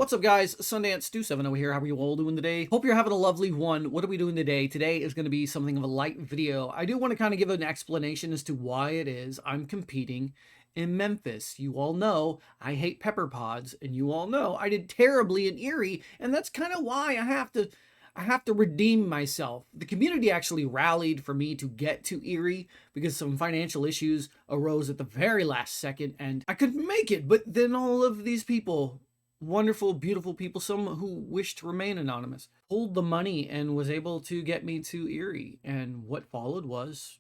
What's up, guys? Sundance270 over here. How are you all doing today? Hope you're having a lovely one. What are we doing today? Today is going to be something of a light video. I do want to kind of give an explanation as to why it is I'm competing in Memphis. You all know I hate pepper pods, and you all know I did terribly in Erie, and that's kind of why I have to redeem myself. The community actually rallied for me to get to Erie because some financial issues arose at the very last second and I couldn't make it. But then all of these people, wonderful, beautiful people, some who wish to remain anonymous, pulled the money and was able to get me to Erie. And what followed was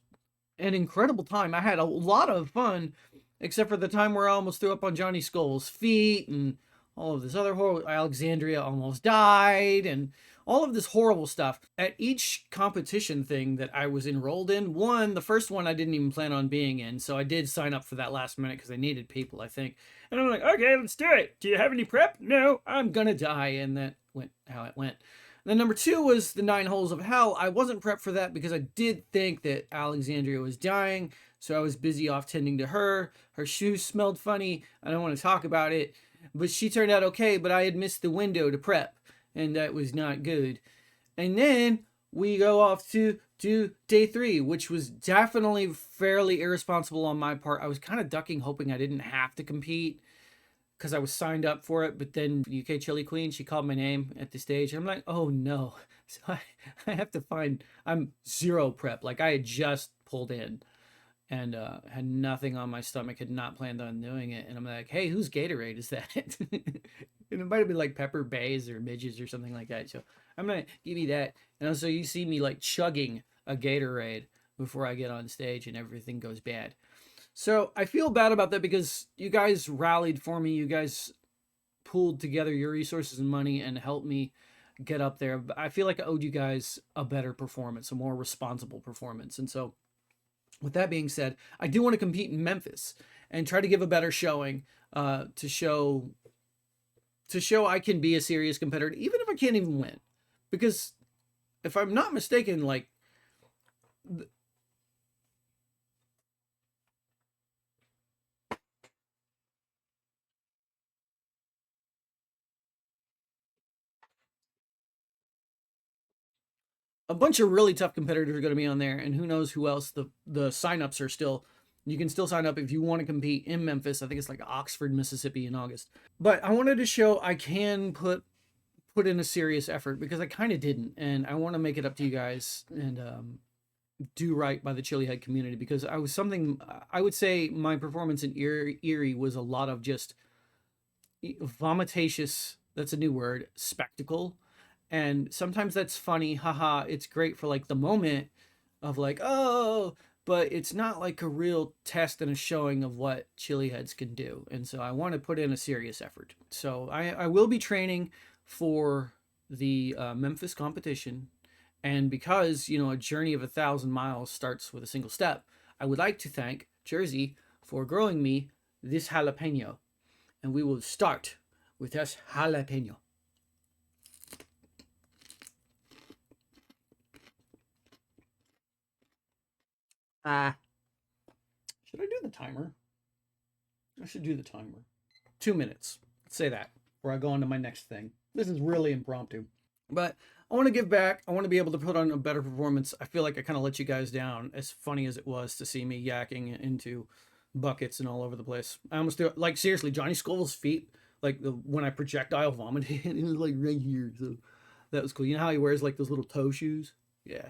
an incredible time. I had a lot of fun, except for the time where I almost threw up on Johnny Skull's feet and all of this other horror. Alexandria almost died and all of this horrible stuff. At each competition thing that I was enrolled in, the first one I didn't even plan on being in, so I did sign up for that last minute because they needed people, I think. And I'm like, okay, let's do it. Do you have any prep? No, I'm gonna die. And that went how it went. Then number 2 was the 9 Holes of Hell. I wasn't prepped for that because I did think that Alexandria was dying, so I was busy off tending to her. Her shoes smelled funny. I don't want to talk about it, but she turned out okay, but I had missed the window to prep, and that was not good. And then we go off to day 3, which was definitely fairly irresponsible on my part. I was kind of ducking, hoping I didn't have to compete because I was signed up for it. But then UK Chili Queen, she called my name at the stage. And I'm like, oh no. So I have to I'm zero prep. Like I had just pulled in and had nothing on my stomach, had not planned on doing it. And I'm like, hey, whose Gatorade is that? And it might have been like Pepper Bays or Midges or something like that. So I'm going to give you that. And also you see me like chugging a Gatorade before I get on stage and everything goes bad. So I feel bad about that because you guys rallied for me. You guys pooled together your resources and money and helped me get up there. But I feel like I owed you guys a better performance, a more responsible performance. And so with that being said, I do want to compete in Memphis and try to give a better showing to show I can be a serious competitor, even if I can't even win. Because if I'm not mistaken, like a bunch of really tough competitors are going to be on there, and who knows who else. The signups are still, you can still sign up if you want to compete in Memphis. I think it's like Oxford, Mississippi in August. But I wanted to show I can put in a serious effort because I kind of didn't, and I want to make it up to you guys and do right by the Chili Head community, because I would say my performance in Erie was a lot of just vomitatious, that's a new word, spectacle. And sometimes that's funny, haha, it's great for like the moment of like, oh, but it's not like a real test and a showing of what Chili Heads can do. And so I want to put in a serious effort. So I will be training for the Memphis competition. And because, you know, a journey of 1,000 miles starts with a single step, I would like to thank Jersey for growing me this jalapeno. And we will start with this jalapeno. Should I do the timer? I should do the timer. 2 minutes. Let's say that before I go on to my next thing. This is really impromptu. But I want to give back. I want to be able to put on a better performance. I feel like I kind of let you guys down, as funny as it was to see me yakking into buckets and all over the place. I almost do it. Like, seriously, Johnny Scoville's feet, like when I projectile vomited, it was like right here. So that was cool. You know how he wears like those little toe shoes? Yeah.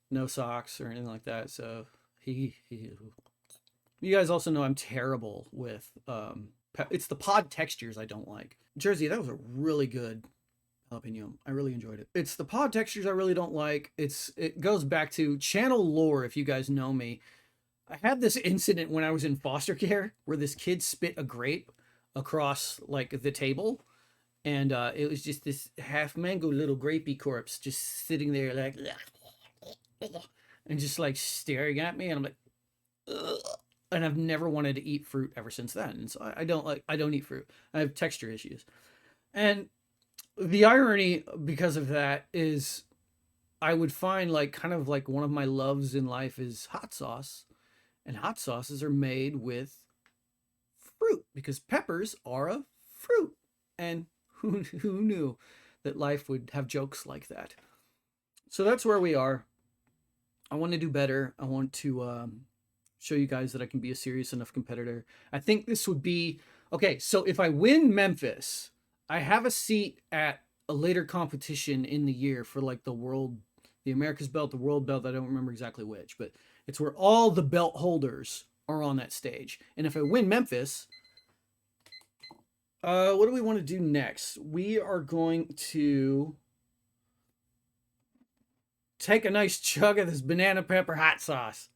No socks or anything like that. So he you guys also know I'm terrible with it's the pod textures I don't like. Jersey, that was a really good jalapeno. I really enjoyed it. It's the pod textures I really don't like. It goes back to channel lore, if you guys know me. I had this incident when I was in foster care where this kid spit a grape across like the table, and it was just this half mango little grapey corpse just sitting there like and just like staring at me, and I'm like, ugh. And I've never wanted to eat fruit ever since then. And so I don't eat fruit. I have texture issues. And the irony because of that is I would find like kind of like one of my loves in life is hot sauce. And hot sauces are made with fruit because peppers are a fruit. And Who knew that life would have jokes like that? So that's where we are. I want to do better. I want to show you guys that I can be a serious enough competitor. I think this would be okay. So if I win Memphis, I have a seat at a later competition in the year for like the world, the America's belt, the world belt. I don't remember exactly which, but it's where all the belt holders are on that stage. And if I win Memphis, what do we want to do next? We are going to take a nice chug of this banana pepper hot sauce.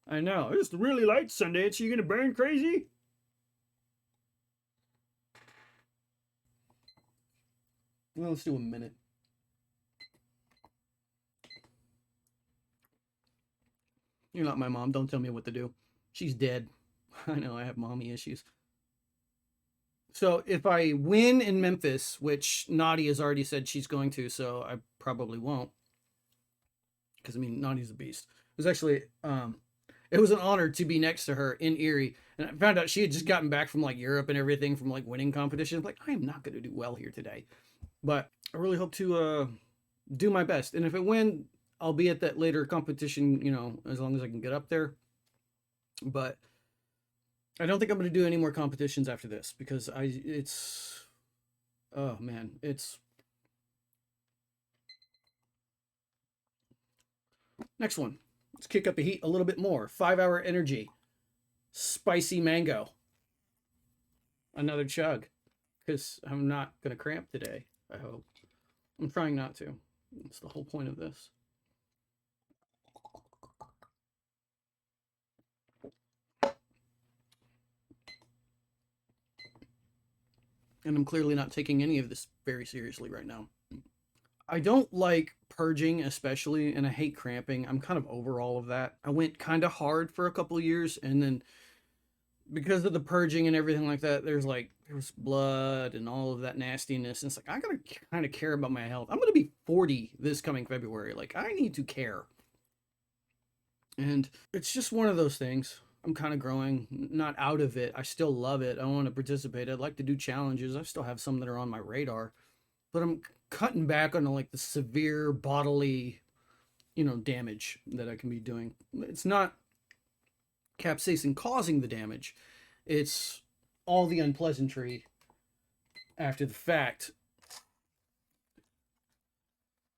I know. It's really light, Sundance. You gonna burn crazy? Well, let's do a minute. You're not my mom. Don't tell me what to do. She's dead. I know I have mommy issues. So if I win in Memphis, which Naughty has already said she's going to, so I probably won't. Because I mean, Naughty's a beast. It was actually it was an honor to be next to her in Erie, and I found out she had just gotten back from like Europe and everything from like winning competitions. Like, I am not going to do well here today, but I really hope to do my best. And if I win, I'll be at that later competition. You know, as long as I can get up there. But I don't think I'm going to do any more competitions after this because it's oh man, it's next one. Let's kick up the heat a little bit more. 5-hour energy. Spicy mango. Another chug. Because I'm not going to cramp today, I hope. I'm trying not to. That's the whole point of this. And I'm clearly not taking any of this very seriously right now. I don't like purging, especially, and I hate cramping. I'm kind of over all of that. I went kind of hard for a couple years, and then because of the purging and everything like that, there's blood and all of that nastiness. And it's like, I gotta kind of care about my health. I'm gonna be 40 this coming February. Like, I need to care. And it's just one of those things. I'm kind of growing, not out of it. I still love it. I want to participate. I'd like to do challenges. I still have some that are on my radar, but I'm cutting back on like the severe bodily, damage that I can be doing. It's not capsaicin causing the damage. It's all the unpleasantry after the fact.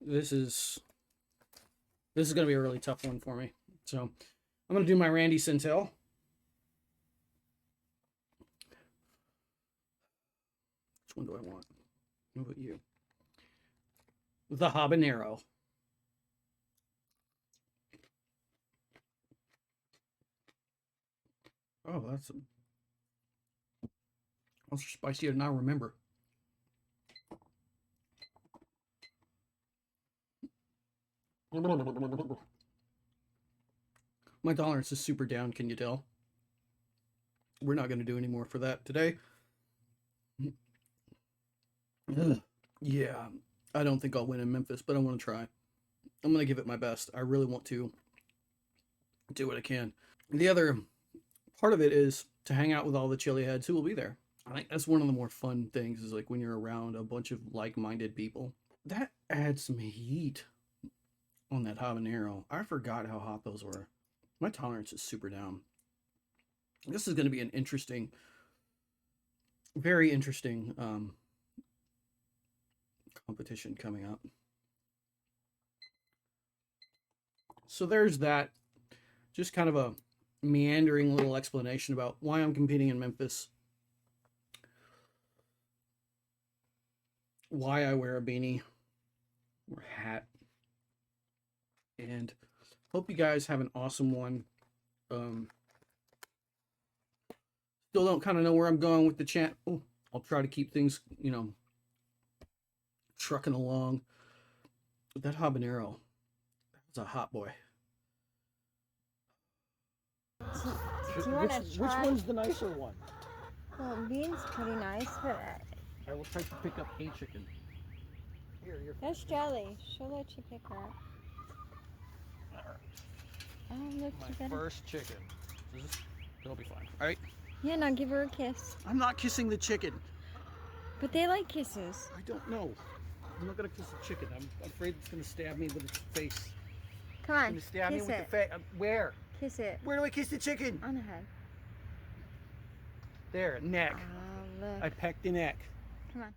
This is going to be a really tough one for me. So I'm going to do my Randy Santel. Which one do I want? What about you? The habanero. Oh, that's spicier than I remember. My tolerance is super down, can you tell? We're not going to do any more for that today. Yeah, I don't think I'll win in Memphis, but I want to try. I'm going to give it my best. I really want to do what I can. The other part of it is to hang out with all the chili heads who will be there. I think that's one of the more fun things is like when you're around a bunch of like-minded people. That adds some heat on that habanero. I forgot how hot those were. My tolerance is super down. This is going to be an interesting, very interesting competition coming up. So there's that. Just kind of a meandering little explanation about why I'm competing in Memphis. Why I wear a beanie or hat. And hope you guys have an awesome one. Still don't kind of know where I'm going with the chant. Oh, I'll try to keep things, trucking along. But that habanero, that's a hot boy. Which one's the nicer one? Well, bean's pretty nice, but I will try to pick up a chicken. Here, that's Jelly. She'll let you pick her up. Oh, look, my first chicken. It'll be fine. All right. Yeah, now give her a kiss. I'm not kissing the chicken. But they like kisses. I don't know. I'm not gonna kiss the chicken. I'm afraid it's gonna stab me with its face. Come It's on, gonna stab me kiss with it. the face. Where? Kiss it. Where do I kiss the chicken? On the head. There, neck. Oh, look. I pecked the neck. Come on.